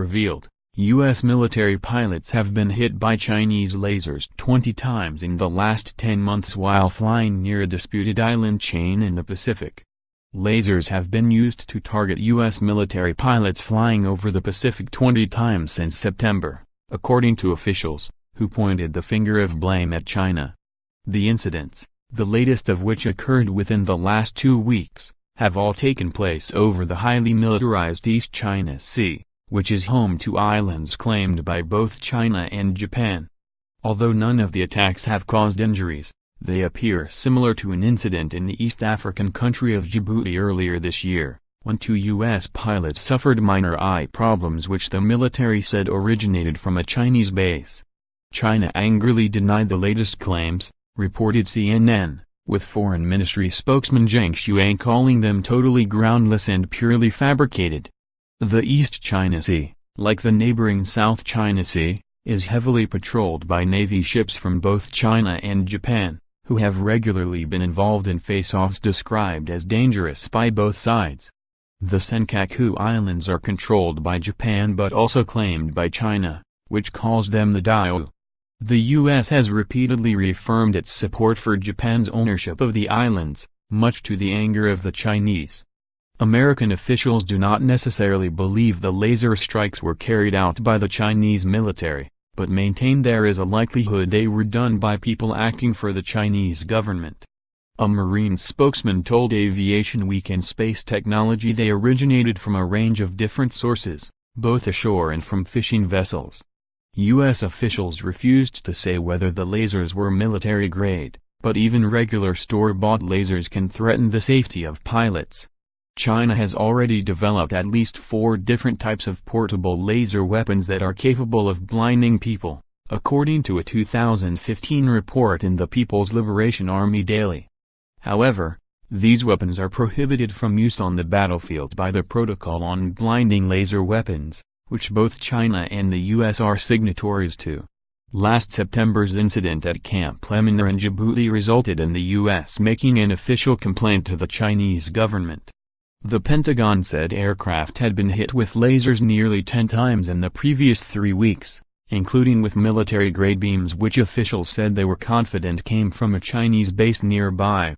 revealed, U.S. military pilots have been hit by Chinese lasers 20 times in the last 10 months while flying near a disputed island chain in the Pacific. Lasers have been used to target U.S. military pilots flying over the Pacific 20 times since September, according to officials, who pointed the finger of blame at China. The incidents, the latest of which occurred within the last 2 weeks, have all taken place over the highly militarized East China Sea, which is home to islands claimed by both China and Japan. Although none of the attacks have caused injuries, they appear similar to an incident in the East African country of Djibouti earlier this year, when 2 U.S. pilots suffered minor eye problems which the military said originated from a Chinese base. China angrily denied the latest claims, reported CNN, with Foreign Ministry spokesman Zheng Xuan calling them totally groundless and purely fabricated. The East China Sea, like the neighboring South China Sea, is heavily patrolled by Navy ships from both China and Japan, who have regularly been involved in face-offs described as dangerous by both sides. The Senkaku Islands are controlled by Japan but also claimed by China, which calls them the Diaoyu. The U.S. has repeatedly reaffirmed its support for Japan's ownership of the islands, much to the anger of the Chinese. American officials do not necessarily believe the laser strikes were carried out by the Chinese military, but maintain there is a likelihood they were done by people acting for the Chinese government. A Marine spokesman told Aviation Week and Space Technology they originated from a range of different sources, both ashore and from fishing vessels. U.S. officials refused to say whether the lasers were military grade, but even regular store-bought lasers can threaten the safety of pilots. China has already developed at least 4 different types of portable laser weapons that are capable of blinding people, according to a 2015 report in the People's Liberation Army Daily. However, these weapons are prohibited from use on the battlefield by the Protocol on Blinding Laser Weapons, which both China and the U.S. are signatories to. Last September's incident at Camp Lemonnier in Djibouti resulted in the U.S. making an official complaint to the Chinese government. The Pentagon said aircraft had been hit with lasers nearly 10 times in the previous 3 weeks, including with military-grade beams which officials said they were confident came from a Chinese base nearby.